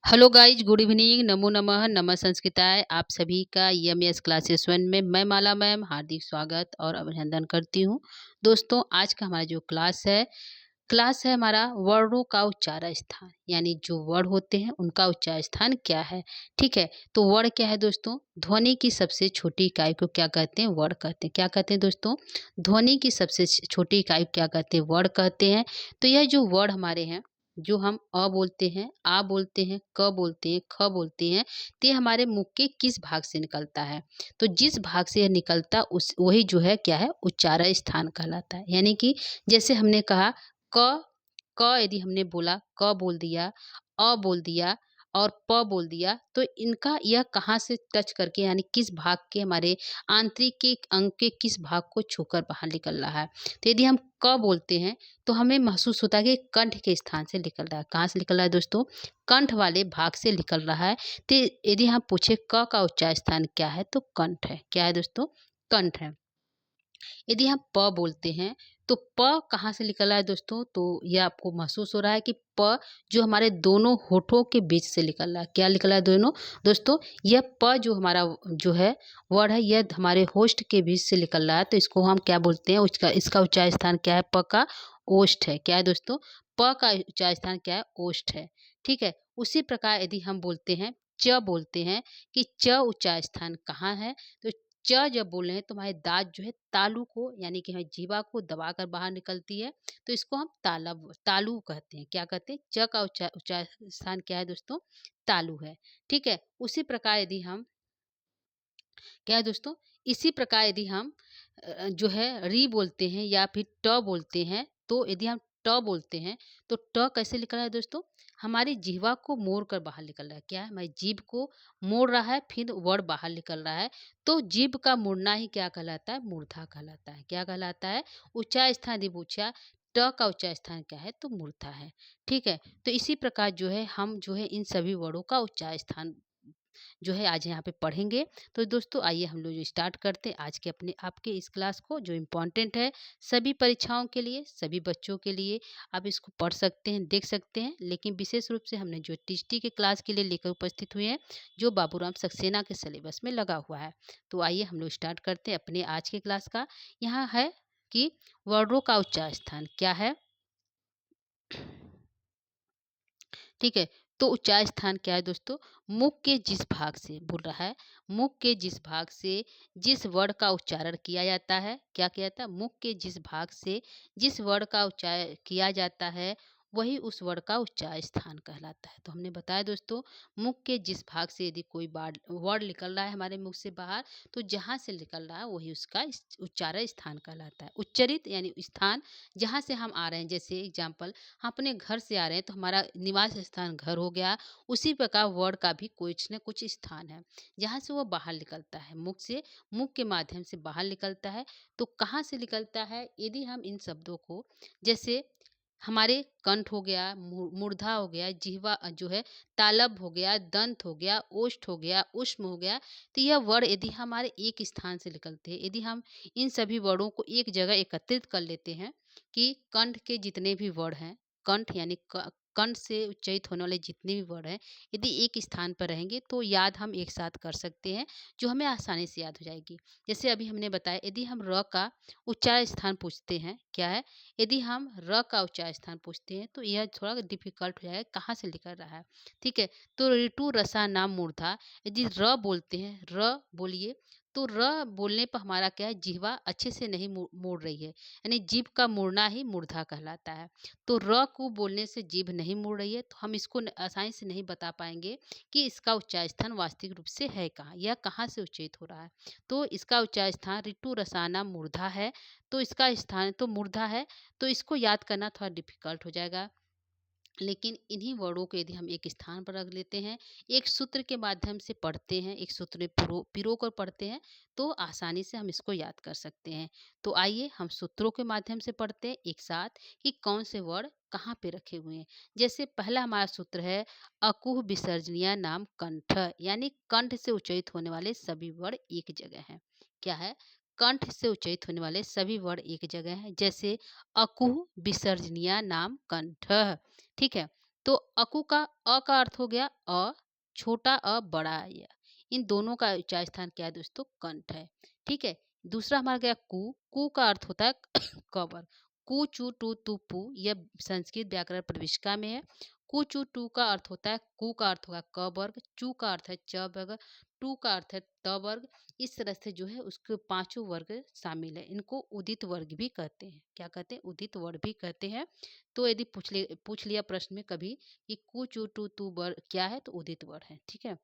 Hello guys, good evening, नमो नमः, नमः संस्कृताय। आप सभी का ईएमएस क्लासेस वन में मैं माला मैम हार्दिक स्वागत और अभिनंदन करती हूँ। दोस्तों, आज का हमारा जो क्लास है हमारा वर्णों का उच्चारण स्थान, यानी जो वर्ण होते हैं उनका उच्चारण स्थान क्या है। ठीक है, तो वर्ण क्या है दोस्तों? ध्वनि की सबसे छोटी इकाई को क्या कहते हैं? वर्ण कहते हैं। क्या कहते हैं दोस्तों? ध्वनि की सबसे छोटी इकाई को क्या कहते हैं? वर्ण कहते हैं। तो यह जो वर्ण हमारे हैं, जो हम अ बोलते हैं, आ बोलते हैं, क बोलते हैं, ख बोलते हैं, तो ये हमारे मुख के किस भाग से निकलता है? तो जिस भाग से यह निकलता उस वही जो है क्या है? उच्चारण स्थान कहलाता है। यानी कि जैसे हमने कहा क यदि हमने बोला, क बोल दिया, अ बोल दिया और प बोल दिया, तो इनका यह कहाँ से टच करके, यानी किस भाग के, हमारे आंतरिक के अंग के किस भाग को छूकर बाहर निकल रहा है। तो यदि हम क बोलते हैं तो हमें महसूस होता है कि कंठ के स्थान से निकल रहा है। कहाँ से निकल रहा है दोस्तों? कंठ वाले भाग से निकल रहा है। तो यदि हम पूछे क का उच्चारण स्थान क्या है, तो कंठ है। क्या है दोस्तों? कंठ है। यदि हम प बोलते हैं तो प कहाँ से निकल रहा है दोस्तों? तो ये आपको महसूस हो रहा है कि प जो हमारे दोनों होठों के बीच से निकल रहा है। क्या निकल रहा है दोनों दोस्तों? यह प जो हमारा जो है वर्ड है, यह हमारे होस्ट के बीच से निकल रहा है। तो इसको हम क्या बोलते हैं? उसका इसका उच्चारण स्थान क्या है? प का ओष्ठ है। क्या है दोस्तों? प का उच्चारण स्थान क्या है? ओष्ठ है। ठीक है। उसी प्रकार यदि हम बोलते हैं, च बोलते हैं कि च उच्चारण स्थान कहाँ है? तो च जब बोल रहे हैं तो हमारे दाँत जो है तालू को, यानी कि हमारी जीवा को दबाकर बाहर निकलती है, तो इसको हम तालु कहते हैं। क्या कहते हैं? च का उच्चारण स्थान क्या है दोस्तों? तालु है। ठीक है। उसी प्रकार यदि हम क्या है दोस्तों? इसी प्रकार यदि हम जो है री बोलते हैं या फिर ट बोलते हैं, तो यदि हम ट बोलते हैं तो ट कैसे निकल रहा है दोस्तों? हमारी जिह्वा को मोड़ कर बाहर निकल रहा है। क्या है? हमारी जीभ को मोड़ रहा है, फिर वर्ण बाहर निकल रहा है। तो जीभ का मुड़ना ही क्या कहलाता है? मूर्धा कहलाता है। क्या कहलाता है? उच्चारण स्थान यदि पूछा, ट का उच्चारण स्थान क्या है? तो मूर्धा है। ठीक है। तो इसी प्रकार जो है हम जो है इन सभी वर्णों का उच्चारण स्थान जो है आज यहाँ पे पढ़ेंगे। तो दोस्तों, आइए हम लोग जो स्टार्ट करते हैं आज के अपने आपके इस क्लास को, जो इम्पोर्टेंट है सभी परीक्षाओं के लिए, सभी बच्चों के लिए। आप इसको पढ़ सकते हैं, देख सकते हैं, लेकिन विशेष रूप से हमने जो टीएसटी के क्लास के लिए लेकर उपस्थित हुए हैं, जो बाबूराम सक्सेना के सिलेबस में लगा हुआ है। तो आइए हम लोग स्टार्ट करते हैं अपने आज के क्लास का। यहाँ है कि वर्णों का उच्चारण स्थान क्या है। ठीक है। तो उच्चारण स्थान क्या है दोस्तों? मुख के जिस भाग से बोल रहा है, मुख के जिस भाग से जिस वर्ण का उच्चारण किया जाता है, क्या किया जाता है? मुख के जिस भाग से जिस वर्ण का उच्चारण किया जाता है, वही उस वर्ण का उच्चारण स्थान कहलाता है। तो हमने बताया दोस्तों, मुख के जिस भाग से यदि कोई वर्ण निकल रहा है हमारे मुख से बाहर, तो जहाँ से निकल रहा है वही उसका उच्चारण स्थान कहलाता है। उच्चरित यानी स्थान, जहाँ से हम आ रहे हैं। जैसे एग्जाम्पल, हम अपने घर से आ रहे हैं तो हमारा निवास स्थान घर हो गया। उसी प्रकार वर्ण का भी कुछ न कुछ स्थान है जहाँ से वो बाहर निकलता है, मुख से, मुख के माध्यम से बाहर निकलता है। तो कहाँ से निकलता है? यदि हम इन शब्दों को, जैसे हमारे कंठ हो गया, मूर्धा हो गया, जिह्वा जो है, तालब हो गया, दंत हो गया, ओष्ठ हो गया, उष्म हो गया, तो यह वर्ण यदि हमारे एक स्थान से निकलते हैं, यदि हम इन सभी वर्णों को एक जगह एकत्रित कर लेते हैं कि कंठ के जितने भी वर्ण हैं, कंठ यानी कंठ से उच्चारित होने वाले जितने भी वर्ण हैं, यदि एक स्थान पर रहेंगे तो याद हम एक साथ कर सकते हैं, जो हमें आसानी से याद हो जाएगी। जैसे अभी हमने बताया, यदि हम र का उच्चारण स्थान पूछते हैं, क्या है? यदि हम र का उच्चारण स्थान पूछते हैं तो यह थोड़ा डिफिकल्ट हो जाएगा, कहाँ से निकल रहा है। ठीक है। तो ऋतु रसा नाम मूर्धा, यदि र बोलते हैं, र बोलिए, तो र बोलने पर हमारा क्या है? जिह्वा अच्छे से नहीं मोड़ रही है, यानी जीभ का मुड़ना ही मूर्धा कहलाता है। तो र को बोलने से जीभ नहीं मुड़ रही है, तो हम इसको आसानी से नहीं बता पाएंगे कि इसका उच्चारण स्थान वास्तविक रूप से है कहाँ, यह कहाँ से उच्चरित हो रहा है। तो इसका उच्चारण स्थान ऋतु रसाना मूर्धा है। तो इसका स्थान तो मूर्धा है, तो इसको याद करना थोड़ा डिफिकल्ट हो जाएगा। लेकिन इन्हीं वर्णों को यदि हम एक स्थान पर रख लेते हैं, एक सूत्र के माध्यम से पढ़ते हैं, एक सूत्र में पिरो कर पढ़ते हैं, तो आसानी से हम इसको याद कर सकते हैं। तो आइए हम सूत्रों के माध्यम से पढ़ते हैं एक साथ कि कौन से वर्ण कहाँ पे रखे हुए हैं। जैसे पहला हमारा सूत्र है, अकुह विसर्जनीय नाम कंठ, यानी कंठ से उच्चारित होने वाले सभी वर्ण एक जगह हैं। क्या है? कंठ से उच्चारित होने वाले सभी वर्ण एक जगह हैं। जैसे अकुह विसर्जनीय नाम कंठ। ठीक है। तो अकु का अ का अर्थ हो गया अ, छोटा अ, बड़ा य। इन दोनों का उच्चार स्थान क्या है दोस्तों? कंठ है। ठीक है? दूसरा हमारा गया कु, कु का अर्थ होता है क वर्ग। कु, चु, टू, तु, पु, यह संस्कृत व्याकरण प्रविष्का में है। कु, चु, टू का अर्थ होता है, कु का अर्थ होगा क वर्ग, चु का अर्थ है च वर्ग, टू का अर्थ है त वर्ग। इस तरह से जो है उसके पांचों वर्ग शामिल है। इनको उदित वर्ग भी कहते हैं। क्या कहते हैं? उदित वर्ग भी कहते हैं। तो यदि पूछ लिया प्रश्न में कभी कि कु, चु, टू, तु वर्ग क्या है, तो उदित वर्ग है। ठीक है?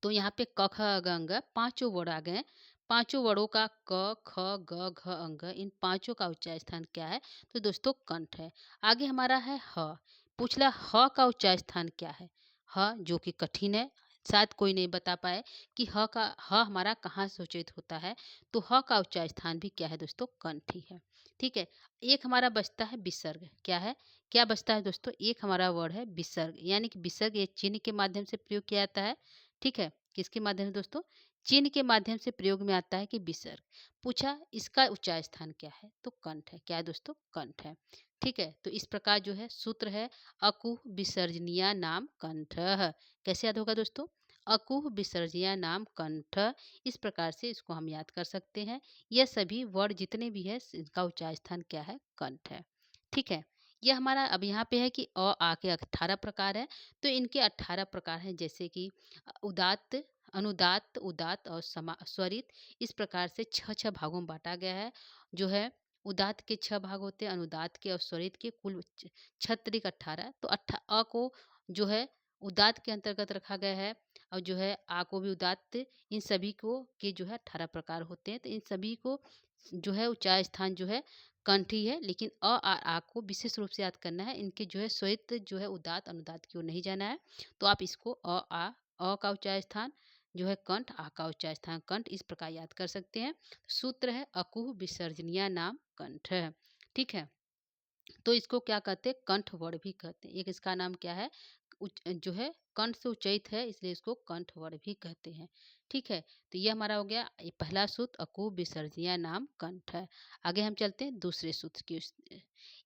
तो यहाँ पे क, ख, ग, अंग पांचों वर्ड आ गए हैं। पांचों वर्डों का क, ख, ग, घ, अंग, इन पांचों का उच्चार स्थान क्या है? तो दोस्तों कंठ है। आगे हमारा है ह। पूछला ह का उच्चार स्थान क्या है? ह जो कि कठिन है, शायद कोई नहीं बता पाए कि ह हमारा कहाँ से उच्चारित होता है। तो ह का उच्चार स्थान भी क्या है दोस्तों? कंठ ही है। ठीक है? एक हमारा बचता है विसर्ग। क्या है? क्या बचता है दोस्तों? एक हमारा वर्ड है विसर्ग, यानी कि विसर्ग ये चिन्ह के माध्यम से प्रयोग किया जाता है। ठीक है? किसके माध्यम से दोस्तों? चिन्ह के माध्यम से प्रयोग में आता है कि विसर्ग। पूछा इसका उच्चार स्थान क्या है? तो कंठ है। क्या है दोस्तों? कंठ है। ठीक है? तो इस प्रकार जो है सूत्र है अकुह विसर्जनीय नाम कंठः। कैसे याद होगा दोस्तों? अकुह विसर्जनीय नाम कंठ। इस प्रकार से इसको हम याद कर सकते हैं। यह सभी वर्ड जितने भी है इनका उच्चार स्थान क्या है? कंठ है। ठीक है? यह हमारा अब यहाँ पे है कि अ आ के 18 प्रकार है। तो इनके 18 प्रकार हैं, जैसे कि उदात्त, अनुदात्त, उदात्त और स्वरित। इस प्रकार से 6 भागों में बांटा गया है। जो है उदात्त के 6 भाग होते हैं, अनुदात्त के और स्वरित के कुल 36 18। तो अ को जो है उदात्त के अंतर्गत रखा गया है, और जो है आ को भी उदात्त। इन सभी को के जो है 18 प्रकार होते हैं। तो इन सभी को जो है उच्चार स्थान जो है कंठ ही है, लेकिन अ आ को विशेष रूप से याद करना है। इनके जो है स्वरित जो है उदात्त अनुदात्त की ओर नहीं जाना है। तो आप इसको अ का उच्चार स्थान जो है कंठ, आ का उच्चार स्थान कंठ, इस प्रकार याद कर सकते हैं। सूत्र है अकुह विसर्जनीय नाम कंठ। ठीक है? तो इसको क्या कहते हैं? कंठ वर्ण भी कहते हैं। एक इसका नाम क्या है? जो है कंठ से उच्चारित है, इसलिए इसको कंठ वर्ण भी कहते हैं। ठीक है? तो ये हमारा हो गया ये पहला सूत्र अकुह विसर्जनीय नाम कंठ है। आगे हम चलते हैं दूसरे सूत्र की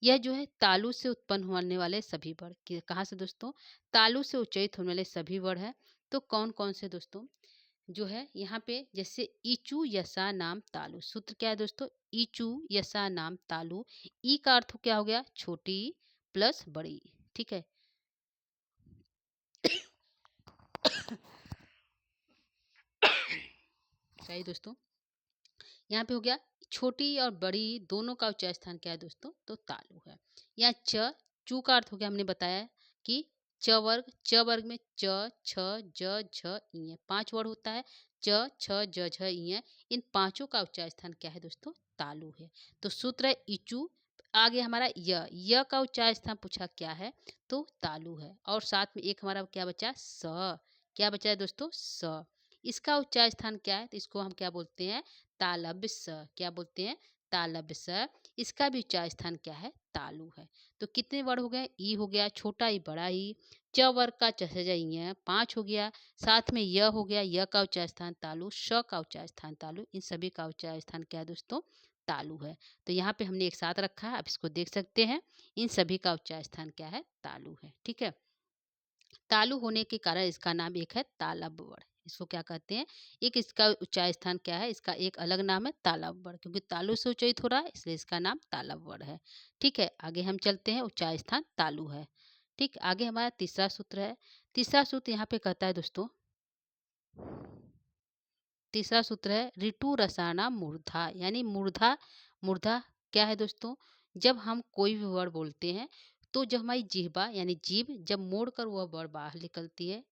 यह जो है तालु से उत्पन्न होने वाले सभी वर्ण कहाँ से दोस्तों? तालु से उच्चारित होने वाले सभी वर्ण है। तो कौन कौन से दोस्तों? जो है यहाँ पे जैसे इचु यसा नाम तालु। सूत्र क्या है दोस्तों? इचु यसा नाम तालु। ई का अर्थ क्या हो गया? छोटी प्लस बड़ी। ठीक है? सही दोस्तों। यहाँ पे हो गया छोटी और बड़ी दोनों का उच्चार स्थान क्या है दोस्तों? तो तालु है। यहाँ चू का अर्थ हो गया, हमने बताया कि च वर्ग में च, छ, ज, झ, इ 5 वर्ड होता है। च, छ, ज, झ, इ। इन पांचों का उच्चार स्थान क्या है दोस्तों? तालु है। तो सूत्र है इचू। आगे हमारा य का उच्चार स्थान पूछा क्या है? तो तालु है। और साथ में एक हमारा क्या बचा? स। क्या बचा है दोस्तों? स। इसका उच्चार स्थान क्या है? तो इसको हम क्या बोलते हैं? तालव्य स। क्या बोलते हैं? तालव्य स। इसका भी उच्चार स्थान क्या है? तालु है। तो कितने वर्ड हो गए? ई हो गया, छोटा ई बड़ा ई। च वर्ग का च से ज ई है 5 हो गया। साथ में य हो गया, य का उच्चार स्थान तालु, श का उच्चार स्थान तालु। इन सभी का उच्चार स्थान क्या है दोस्तों? तालु है। तो यहाँ पे हमने एक साथ रखा है, आप इसको देख सकते हैं। इन सभी का उच्चार स्थान क्या है? तालु है। ठीक है? तालु होने के कारण इसका नाम एक है तालब वर्ण। इसको क्या कहते हैं? एक इसका उच्चार स्थान क्या है? इसका एक अलग नाम है तालब वर्ण, क्योंकि तालु से उच्चारित हो रहा है, इसलिए इसका नाम तालब वर्ण है। ठीक है? आगे हम चलते हैं, उच्चार स्थान तालु है। ठीक, आगे हमारा तीसरा सूत्र है। तीसरा सूत्र यहाँ पे कहता है दोस्तों, तीसरा सूत्र है ऋतु रसाना मूर्धा, यानी मूर्धा। मूर्धा क्या है दोस्तों? जब हम कोई भी वर्ड बोलते हैं, तो जब हमारी जिह्वा यानी जीभ जब मोड़ कर वह वर्ड बाहर निकलती है,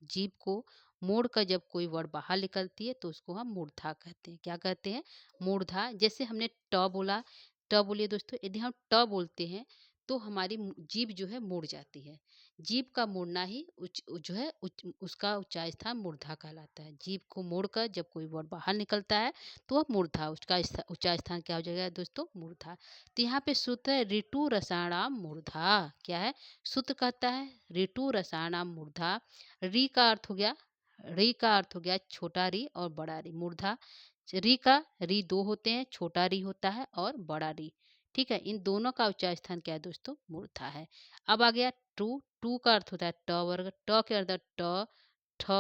जीभ को मोड़ कर जब कोई वर्ड बाहर निकलती है, तो उसको हम मूर्धा कहते हैं। क्या कहते हैं? मूर्धा। जैसे हमने ट बोला, ट बोलिए दोस्तों, यदि हम ट बोलते हैं तो हमारी जीभ जो है मुड़ जाती है। जीभ का मुड़ना ही जो है उसका उच्चार स्थान मूर्धा कहलाता है। जीभ को मोड़कर जब कोई वर्ड बाहर निकलता है तो वह मूर्धा, उसका उच्चार स्थान क्या हो जाएगा दोस्तों? मूर्धा। तो यहाँ पे सूत्र है ऋतु रसाणाम मूर्धा। क्या है? सूत्र कहता है ऋतु रसाणाम मूर्धा। री का अर्थ हो गया, री का अर्थ हो गया छोटा री और बड़ा री। मूर्धा री का री दो होते हैं, छोटा री होता है और बड़ा री। ठीक है, इन दोनों का उच्चार स्थान क्या है दोस्तों? मूर्धा है। अब आ गया टू, टू का अर्थ होता है ट वर्ग, ट के अर्थ ट, ठ,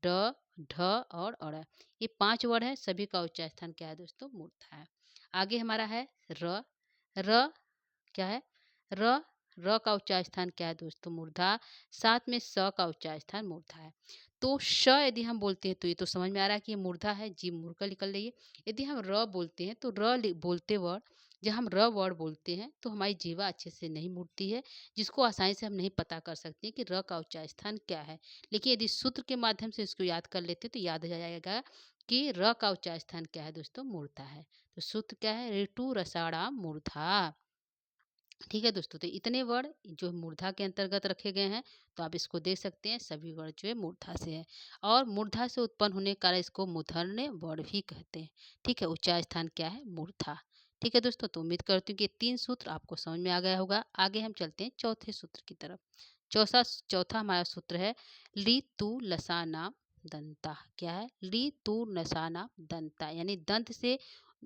ड, ढ और अड़। ये 5 वर्ड है, सभी का उच्चार स्थान क्या है दोस्तों? मूर्धा है। आगे हमारा है र, र क्या है? र, र का उच्चार स्थान क्या है दोस्तों? मूर्धा। साथ में स का उच्चार स्थान मूर्धा है। तो श यदि हम बोलते हैं तो ये तो समझ में आ रहा है कि ये मूर्धा है, जीभ मुड़ कर निकल रही है। यदि हम र बोलते हैं तो बोलते वर्ड, जब हम र वर्ड बोलते हैं तो हमारी जीवा अच्छे से नहीं मुड़ती है, जिसको आसानी से हम नहीं पता कर सकते हैं कि र का उच्चार स्थान क्या है। लेकिन यदि सूत्र के माध्यम से इसको याद कर लेते हैं तो याद हो जाएगा कि र का उच्चार स्थान क्या है दोस्तों? मूर्धा है। तो सूत्र क्या है? ऋतु रसाणाम मूर्धा। ठीक है दोस्तों, तो इतने वर्ड जो मूर्धा के अंतर्गत रखे गए हैं, तो आप इसको देख सकते हैं, सभी वर्ड जो है मूर्धा से है। और मूर्धा से उत्पन्न होने के कारण इसको मूर्धन्य वर्ड भी कहते हैं। ठीक है, उच्चार स्थान क्या है? मूर्धा। ठीक है दोस्तों, तो उम्मीद करती हूँ कि 3 सूत्र आपको समझ में आ गया होगा। आगे हम चलते हैं चौथे सूत्र की तरफ। चौथा हमारा सूत्र है ली तू लसाना दंता। क्या है? ली तू नसाना दंता, यानी दंत से,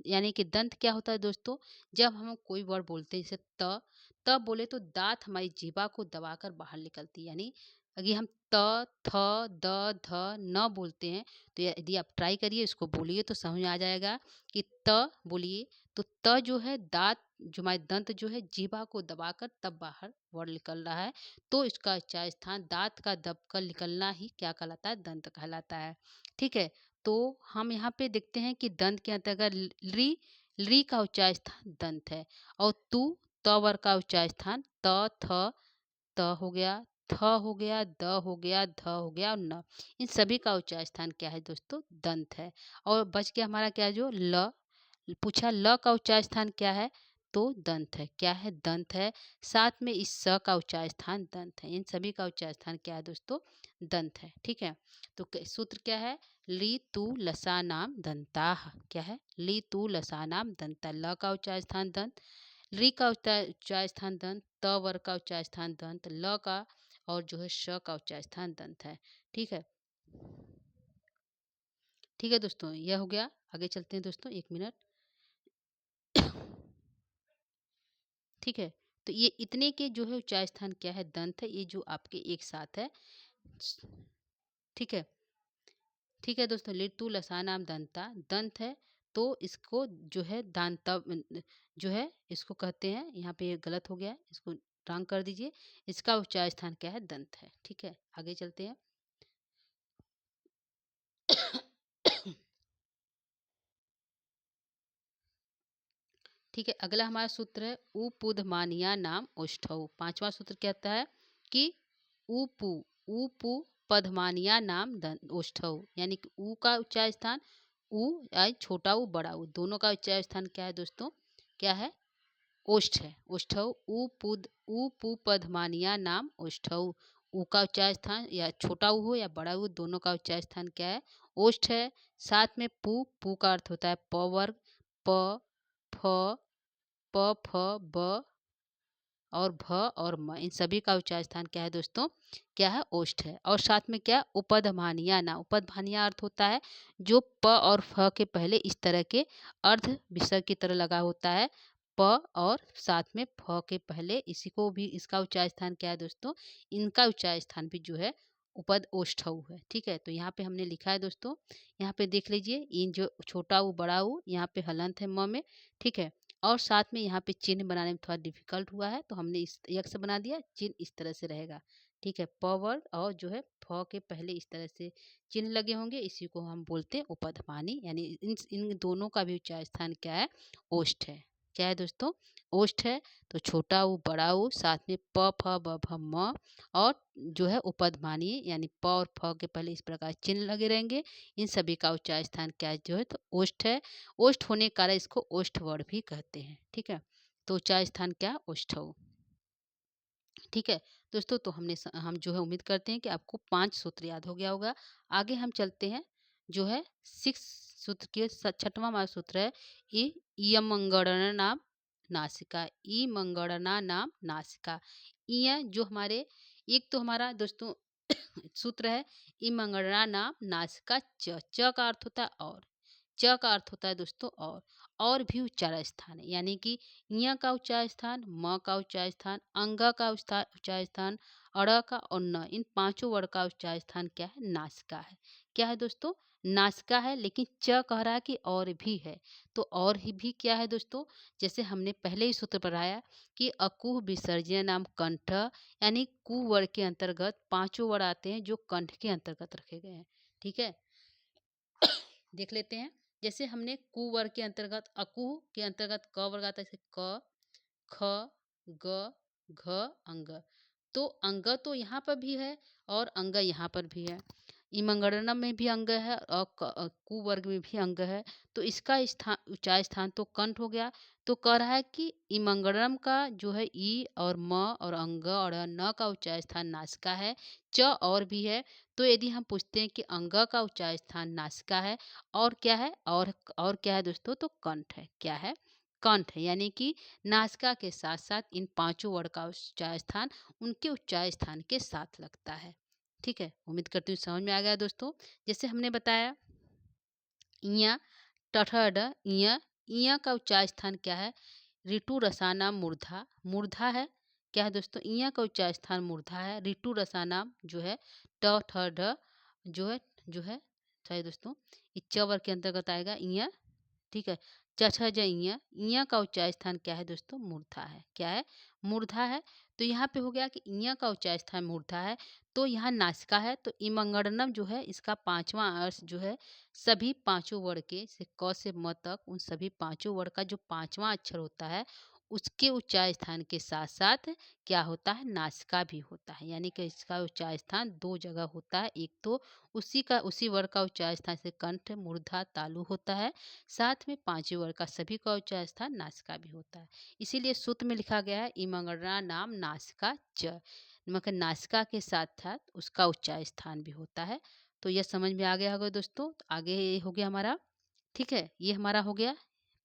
यानी कि दंत क्या होता है दोस्तों? जब हम कोई वर्ड बोलते हैं जैसे त बोले तो दांत हमारी जीभा को दबाकर बाहर निकलती है। यानी अगर हम त, थ, द, ध न बोलते हैं तो यदि आप ट्राई करिए, इसको बोलिए तो समझ में आ जाएगा कि त बोलिए तो त जो है दांत, जो हमारे दंत जो है जीभा को दबाकर तब बाहर वर्ड निकल रहा है, तो इसका उच्चार स्थान दांत का दबकर निकलना ही क्या कहलाता है? दंत कहलाता है। ठीक है, तो हम यहाँ पे देखते हैं कि दंत के अंतर्गत ली का उच्चार स्थान दंत है। और तू, त वर्ग का उच्चार स्थान त, थ, त हो गया, थ हो गया, द हो गया, ध हो गया और न। इन सभी का उच्चार स्थान क्या है दोस्तों? दंत है। और बच गया हमारा क्या, जो ल, पूछा ल का उच्चार स्थान क्या है? तो दंत है। क्या है? दंत है। साथ में इस स का उच्चार स्थान दंत है। इन सभी का उच्चार स्थान क्या है दोस्तों? दंत है। ठीक है, तो सूत्र क्या है? ली तू लसानाम दंताः। क्या है? ली तू लसानाम दंता। ल का उच्चार स्थान दंत, री का उच्चार स्थान दंत, त वर्ग का उच्चार स्थान दंत, ल का और जो है श का उच्चार स्थान दंत है। ठीक है, ठीक है दोस्तों, यह हो गया। आगे चलते हैं दोस्तों, 1 मिनट। ठीक है, तो ये इतने के जो है उच्चार स्थान क्या है? दंत है। ये जो आपके एक साथ है। ठीक है, ठीक है दोस्तों, लिट्टू लसानाम दंता दंत है। तो इसको जो है दांता जो है इसको कहते हैं, यहाँ पे ये गलत हो गया है, इसको रंग कर दीजिए। इसका उच्चार स्थान क्या है? दंत है। ठीक है, आगे चलते हैं। ठीक है, अगला हमारा सूत्र है उपुधमानिया नाम ओष्ठौ। 5वां सूत्र कहता है कि उपु उपु पधमानिया नाम ओष्ठौ, यानी कि ऊ का उच्चार स्थान, ऊ या छोटा ऊ बड़ा ऊ दोनों का उच्चार स्थान क्या है दोस्तों? क्या है? ओष्ठ है। ओष्ठौ उपुपधमानिया नाम ओष्ठौ। ऊ का उच्चार स्थान या छोटा ऊ हो या बड़ा ऊ, दोनों का उच्चार स्थान क्या है? ओष्ठ है। साथ में पू का अर्थ होता है प वर्ग, प, फ, प, फ, ब और भ और म, इन सभी का उच्चार स्थान क्या है दोस्तों? क्या है? ओष्ठ है। और साथ में क्या? उपधमानिया ना, उपधमानिया अर्थ होता है जो प और फ के पहले इस तरह के अर्ध विसर्ग की तरह लगा होता है। प और साथ में फ के पहले, इसी को भी, इसका उच्चार स्थान क्या है दोस्तों? इनका उच्चार स्थान भी जो है उपद ओष्ठऊ है। ठीक है, तो यहाँ पे हमने लिखा है दोस्तों, यहाँ पे देख लीजिए, इन जो छोटा ऊ बड़ा ऊ, यहाँ पे हलंत है म में। ठीक है, और साथ में यहाँ पे चिन्ह बनाने में थोड़ा डिफिकल्ट हुआ है, तो हमने इस यक्ष बना दिया, चिन्ह इस तरह से रहेगा। ठीक है, प वर्ड और जो है फ के पहले इस तरह से चिन्ह लगे होंगे, इसी को हम बोलते हैं उपधमानी, यानी इन इन दोनों का भी उच्चार स्थान क्या है? ओष्ठ है। क्या है दोस्तों? ओष्ठ है। तो छोटा ऊ बड़ा ऊ, साथ में प फ ब भ म और जो है उपधमानी, यानी प और फ के पहले इस प्रकार चिन्ह लगे रहेंगे। इन सभी का उच्चार स्थान क्या है? जो है तो ओष्ठ है। ओष्ठ होने के कारण इसको ओष्ठ वर्ड भी कहते हैं। ठीक है, तो उच्चार स्थान क्या? ओष्ठौ। ठीक है दोस्तों, तो हम जो है उम्मीद करते हैं कि आपको 5 सूत्र याद हो गया होगा। आगे हम चलते हैं, जो है 6 सूत्र के 6वां हमारा सूत्र है इयमंगणना नाम नासिका। ई मंगणना नाम नासिका। इ जो हमारे, एक तो हमारा दोस्तों सूत्र है इमंगणना नाम नासिका। च का अर्थ होता है और, च का अर्थ होता है दोस्तों और भी उच्चारण स्थान है, यानी कि ञ का उच्चारण स्थान, म का उच्चारण स्थान, अंग का उच्चारण स्थान, अड़ का और न, इन पांचों वर्ण का उच्चारण स्थान क्या है? नासिका है। क्या है दोस्तों? नासिका है। लेकिन च कह रहा है कि और भी है, तो और ही भी क्या है दोस्तों? जैसे हमने पहले ही सूत्र पढ़ाया कि अकुह विसर्जन नाम कंठ, यानी कु वर्ण के अंतर्गत पांचों वर्ण आते हैं जो कंठ के अंतर्गत रखे गए हैं। ठीक है, देख लेते हैं। जैसे हमने कु वर्ग के अंतर्गत, अकुह के अंतर्गत क वर्ग आता है, जैसे क, ख, ग, घ, अंग। तो अंग तो यहाँ पर भी है और अंग यहाँ पर भी है। इमंगड़नम में भी अंग है और कु वर्ग में भी अंग है। तो इसका स्थान, उच्चार स्थान तो कंठ हो गया। तो कह रहा है कि इमंगड़नम का जो है ई और म और अंग और न का उच्चार स्थान नासिका है। च और भी है। तो यदि हम पूछते हैं कि अंग का उच्चार स्थान नासिका है और क्या है, और क्या है दोस्तों? तो कंठ है। क्या है? कंठ है। यानी कि नासिका के साथ साथ इन पांचों वर्ण का उच्चार स्थान उनके उच्चार स्थान के साथ लगता है। ठीक है, उम्मीद करती हूँ समझ में आ गया दोस्तों। जैसे हमने बताया इया, टठड, इया, इया का उच्चार स्थान क्या है? ऋतु रसानाम मूर्धा, मूर्धा है। क्या है दोस्तों? इया का उच्चार स्थान मूर्धा है। ऋतु रसानाम जो है ट ठ ड जो है सॉरी दोस्तों, इच्चा वर्ग के अंतर्गत आएगा इया। ठीक है, चछ ज इया, इया का उच्चार स्थान क्या है दोस्तों? मूर्धा है। क्या है? मूर्धा है। तो यहाँ पे हो गया कि इया का उच्चार स्थान मूर्धा है, तो यहाँ नासिका है। तो इमंगड़नम जो है इसका पांचवा अर्थ जो है सभी पांचों वर्ण के से क से म तक उन सभी पांचों वर्ण का जो पांचवा अक्षर होता है उसके उच्चार स्थान के साथ साथ क्या होता है? नासिका भी होता है। यानी कि इसका उच्चार स्थान दो जगह होता है। एक तो उसी वर्ण का उच्चार स्थान से कंठ, मूर्धा, तालु होता है। साथ में पांचवें वर्ण का सभी का उच्चार स्थान नासिका भी होता है। इसीलिए सूत्र में लिखा गया है इमंगड़ा नाम नासिका च, मगर नासिका के साथ साथ उसका उच्चार स्थान भी होता है। तो यह समझ में आ गया होगा दोस्तों। तो आगे ये हो गया हमारा। ठीक है, ये हमारा हो गया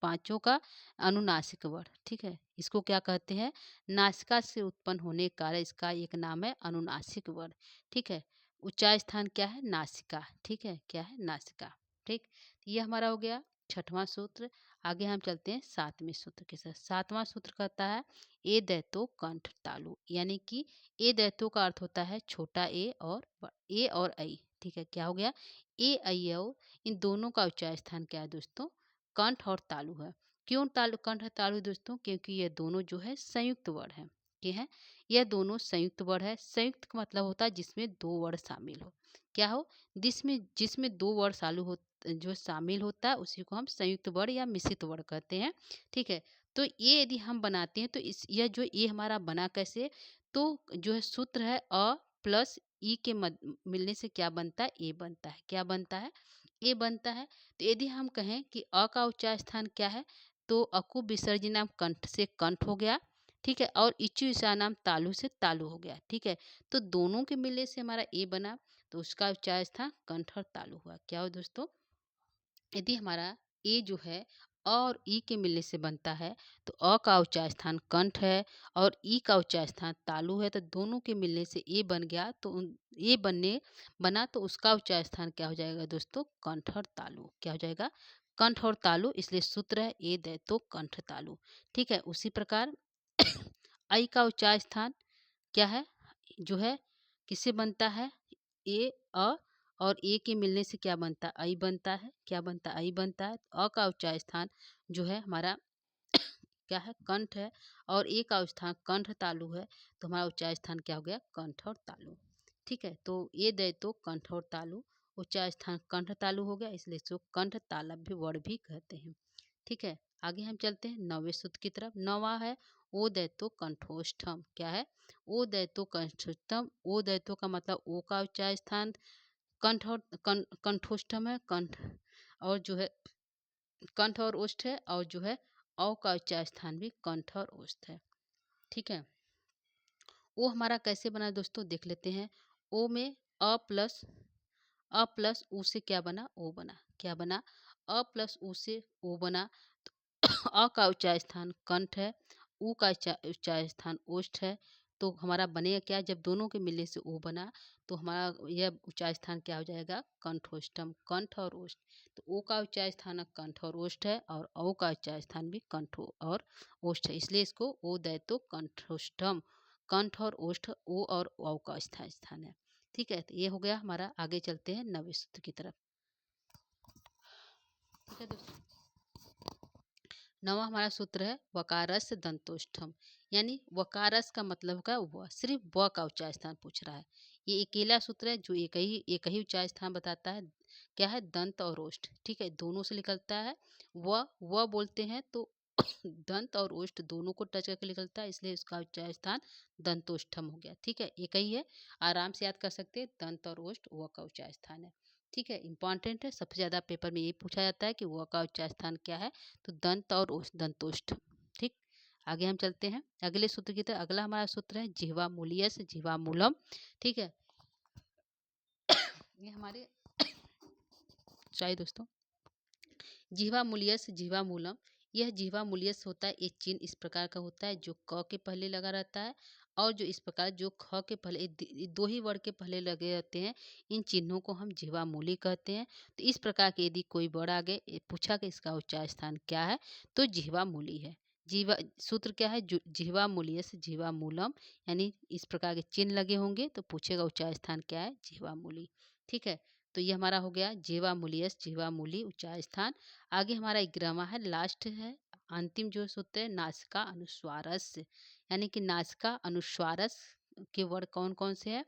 पांचों का अनुनासिक वर्ण। ठीक है, इसको क्या कहते हैं? नासिका से उत्पन्न होने के कारण इसका एक नाम है अनुनासिक वर्ण। ठीक है, उच्चार स्थान क्या है? नासिका। ठीक है, क्या है? नासिका। ठीक, ये हमारा हो गया छठवां सूत्र। आगे हम चलते हैं सातवें सूत्र के साथ। सातवां सूत्र कहता है ए दैतो कंठ तालु, यानी कि ए दैतो का अर्थ होता है छोटा ए और ऐ। ठीक है, क्या हो गया? ए ऐ औ, इन दोनों का उच्चार स्थान क्या है दोस्तों? कंठ और तालु है। क्यों तालु, कंठ और तालु दोस्तों? क्योंकि ये दोनों जो है संयुक्त वर्ण है। ये है, यह दोनों संयुक्त वर्ण है। संयुक्त का मतलब होता है जिसमें दो वर्ण शामिल हो। क्या हो? जिसमें जिसमें दो वर्ण चालू हो, जो शामिल होता है उसी को हम संयुक्त वर्ण या मिश्रित वर्ण कहते हैं। ठीक है, तो ये यदि हम बनाते हैं तो इस यह जो ये हमारा बना कैसे? तो जो है सूत्र है अ प्लस ई के मिलने से क्या बनता है? ए बनता है। क्या बनता है? ए बनता है। तो यदि हम कहें कि अ का उच्चार स्थान क्या है? तो अकु विसर्जनाम कंठ से कंठ हो गया। ठीक है, और इच्छु ईशानाम तालु से तालु हो गया। ठीक है, तो दोनों के मिलने से हमारा ए बना, तो उसका उच्चार स्थान कंठ और तालु हुआ। क्या हो दोस्तों? यदि हमारा ए जो है अ और ई के मिलने से बनता है, तो अ का उच्चार स्थान कंठ है और ई का उच्चार स्थान तालु है, तो दोनों के मिलने से ए बन गया। तो ए बना तो उसका उच्चार स्थान क्या हो जाएगा दोस्तों? कंठ और तालु। क्या हो जाएगा? कंठ और तालु। इसलिए सूत्र है ए दै तो कंठ तालु। ठीक है, उसी प्रकार आई का उच्चार स्थान क्या है? जो है किससे बनता है? ए अ और ए के मिलने से क्या बनता है? आई बनता है। क्या बनता है? आई बनता है। तो अ का उच्चार स्थान जो है हमारा क्या है? कंठ है और ए का स्थान कंठ तालु है। तो हमारा उच्चार स्थान क्या हो गया? कंठ और तालु। ठीक है, तो ये दे तो कंठ और तालु, उच्चार स्थान कंठ तालु हो गया, इसलिए इसको कंठ तालव्य वर्ण भी कहते हैं। ठीक है, आगे हम चलते हैं नौवें सूत्र की तरफ। नौवा है ओ दैतो कंठोष्ठम। क्या है? ओ दैतो कंठोष्ठम। ओ दैतो का मतलब ओ का उच्चार स्थान कंठ और कंठोष्ठम है। कंठ और जो है कंठ और ओष्ठ है, और जो है औ का उच्चार स्थान भी कंठ और ओष्ठ है। ठीक है, ओ हमारा कैसे बना दोस्तों? देख लेते हैं। ओ में अ प्लस ऊ से क्या बना? ओ बना। क्या बना? अ प्लस ऊ से ओ बना। तो अ का उच्चार स्थान कंठ है, ऊ का उच्चार स्थान ओष्ठ है। तो हमारा बनेगा क्या, जब दोनों के मिलने से ओ बना तो हमारा यह उच्चार स्थान क्या हो जाएगा, कंठोष्ठम, कंठ और ओष्ठ। तो ओ का उच्चार स्थान कंठ और ओष्ठ है और औ का उच्चार स्थान भी कंठ और ओष्ठ है, इसलिए इसको ओ दे तो कंठोष्ठम, कंठ और ओष्ठ ओ और औ का स्थान है। ठीक है, तो ये हो गया हमारा। आगे चलते हैं नवे सूत्र की तरफ। ठीक है दोस्तों, नवा हमारा सूत्र है वकारस्य दंतोष्ठम, यानी वकारस का मतलब होगा व, सिर्फ व का उच्चार स्थान पूछ रहा है। ये अकेला सूत्र है जो एक ही उच्चार स्थान बताता है, क्या है, दंत और ओष्ठ। ठीक है, दोनों से निकलता है। व बोलते हैं तो दंत और ओष्ठ दोनों को टच करके निकलता है, इसलिए इसका उच्चार स्थान दंतोष्ठम हो गया। ठीक है, एक ही है, आराम से याद कर सकते हैं, दंत और ओष्ठ व का उच्चार स्थान है। ठीक है, इंपॉर्टेंट है, सबसे ज्यादा पेपर में यही पूछा जाता है कि व का उच्चार स्थान क्या है, तो दंत और दंतोष्ठ। ठीक, आगे हम चलते हैं अगले सूत्र की तरफ। अगला हमारा सूत्र है जिह्वा मूलियस जिह्वा मूलम। ठीक है, ये हमारे सॉरी दोस्तों, जीवा मूलियस जीवा मूलम, यह जीवा मूलियस होता है, एक चिन्ह इस प्रकार का होता है जो क के पहले लगा रहता है और जो इस प्रकार जो ख के पहले दो ही वर्ड के पहले लगे रहते हैं, इन चिन्हों को हम जीवा मूली कहते हैं। तो इस प्रकार के यदि कोई वर्ड आगे पूछा कि इसका उच्चार स्थान क्या है, तो जीवा मूली है। जीवा सूत्र क्या है, जीवा मूलियस जीवा मूलम, यानी इस प्रकार के चिन्ह लगे होंगे तो पूछेगा उच्चार स्थान क्या है, जीवा मूली। ठीक है, तो ये हमारा हो गया जीवा मूलियस जीवा मूली उच्चार स्थान। आगे हमारा 11वां है, लास्ट है, अंतिम जो सूत्र है नासिका अनुस्वारस, यानी कि नासिका अनुस्वारस के वर्ड कौन कौन से हैं,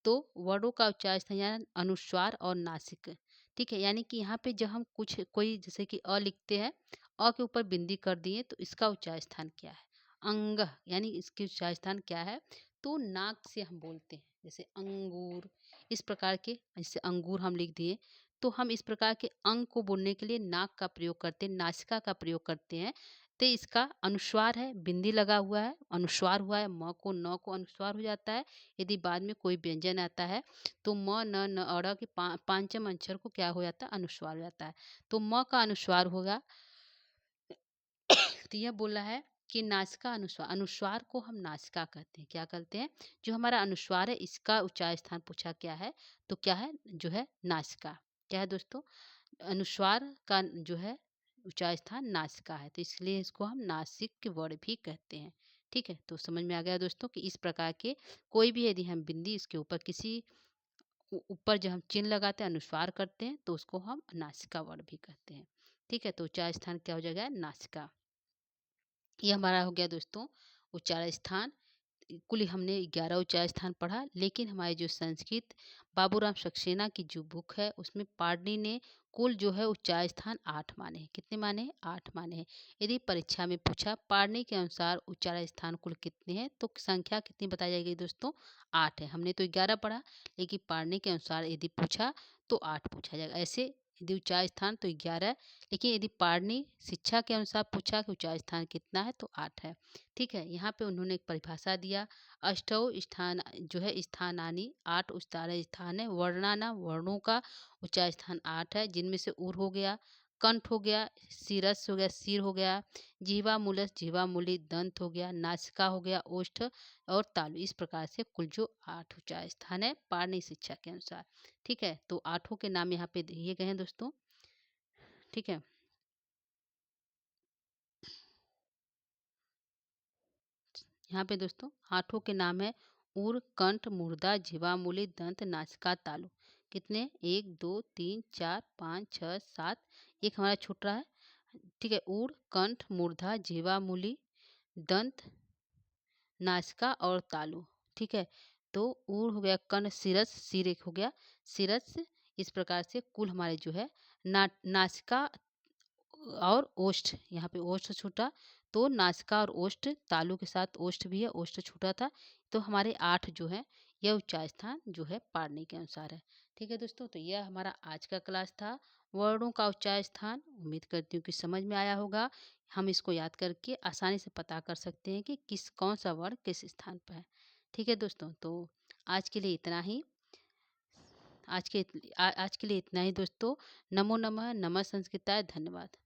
तो वर्डों का उच्चार स्थान यानी अनुस्वार और नासिक। ठीक है, यानी कि यहाँ पे जब हम कुछ कोई जैसे कि अ लिखते हैं, अ के ऊपर बिंदी कर दिए तो इसका उच्चार स्थान क्या है, अंग, यानी इसके उच्चार स्थान क्या है, तो नाक से हम बोलते हैं, जैसे अंगूर, इस प्रकार के, जैसे अंगूर हम लिख दिए, तो हम इस प्रकार के अंग को बोलने के लिए नाक का प्रयोग करते हैं, नासिका का प्रयोग करते हैं। तो इसका अनुस्वार है, बिंदी लगा हुआ है, अनुस्वार हुआ है, म को न को अनुस्वार हो जाता है। यदि बाद में कोई व्यंजन आता है तो म न न अड़ के पांचम अक्षर को क्या हो जाता है, अनुस्वार हो जाता है, तो म का अनुस्वार होगा। तो यह बोला है कि नासिका अनुस्वार, अनुस्वार को हम नासिका कहते हैं, क्या कहते हैं, जो हमारा अनुस्वार है इसका उच्चार स्थान पूछा क्या है, तो क्या है, जो है नासिका। क्या है दोस्तों, अनुस्वार का जो है उच्चार स्थान नासिका है, तो इसलिए इसको हम नासिक वर्ड भी कहते हैं। ठीक है, तो समझ में आ गया दोस्तों कि इस प्रकार के कोई भी यदि हम बिंदी इसके ऊपर किसी ऊपर जब हम चिन्ह लगाते हैं, अनुस्वार करते हैं, तो उसको हम नासिका वर्ड भी कहते हैं। ठीक है, तो उच्चार स्थान क्या हो जाएगा, नासिका। ये हमारा हो गया दोस्तों उच्चार स्थान। कुल हमने 11 उच्चार स्थान पढ़ा, लेकिन हमारे जो संस्कृत बाबूराम सक्सेना की जो बुक है उसमें पाणिनि ने कुल जो है उच्चार स्थान 8 माने हैं। कितने माने हैं, 8 माने हैं। यदि परीक्षा में पूछा पाणिनि के अनुसार उच्चार स्थान कुल कितने हैं, तो संख्या कितनी बताई जाएगी दोस्तों, 8 है। हमने तो 11 पढ़ा, लेकिन पाणिनि के अनुसार यदि पूछा तो 8 पूछा जाएगा। ऐसे यदि उच्चार स्थान तो 11 है, लेकिन यदि पाणिनि शिक्षा के अनुसार पूछा कि उच्चार स्थान कितना है, तो 8 है। ठीक है, यहाँ पे उन्होंने एक परिभाषा दिया, अष्टौ स्थान जो है स्थानानि, 8 उच्चार स्थान है, वर्णाना वर्णों का उच्चार स्थान 8 है, जिनमें से उर हो गया, कंठ हो गया, शिरस हो गया, सिर हो गया, जीवा मूलस जीवा मूली, दंत हो गया, नासिका हो गया, ओष्ठ और तालु। इस प्रकार से कुल जो 8 उच्चार स्थान है पाणिनि शिक्षा के अनुसार। ठीक है, तो 8 के नाम यहाँ पे दिए गए हैं दोस्तों। ठीक है, यहाँ पे दोस्तों 8 के नाम है उर, कंठ, मुर्दा, जीवा मूली, दंत, नासिका, तालु। कितने, 1 2 3 4 5 6 7, एक हमारा छूट रहा है। ठीक है, उर, कंठ, मूर्धा, जीवा मूली, दंत, नासिका और तालु। ठीक है, तो ऊर हो गया, कर्ण, सिरस, सिर एक हो गया, सिरस। इस प्रकार से कुल हमारे जो है नासिका और ओष्ठ, यहाँ पे ओष्ठ छूटा, तो नासिका और ओष्ठ, तालु के साथ ओष्ठ भी है, ओष्ठ छूटा था, तो हमारे 8 जो है यह उच्चार स्थान जो है पाणिनि के अनुसार है। ठीक है दोस्तों, तो यह हमारा आज का क्लास था, वर्णों का उच्चार स्थान। उम्मीद करती हूँ कि समझ में आया होगा। हम इसको याद करके आसानी से पता कर सकते हैं कि किस कौन सा वर्ण किस स्थान पर है। ठीक है दोस्तों, तो आज के लिए इतना ही। आज के लिए इतना ही दोस्तों। नमो नमः, नमः संस्कृताय, धन्यवाद।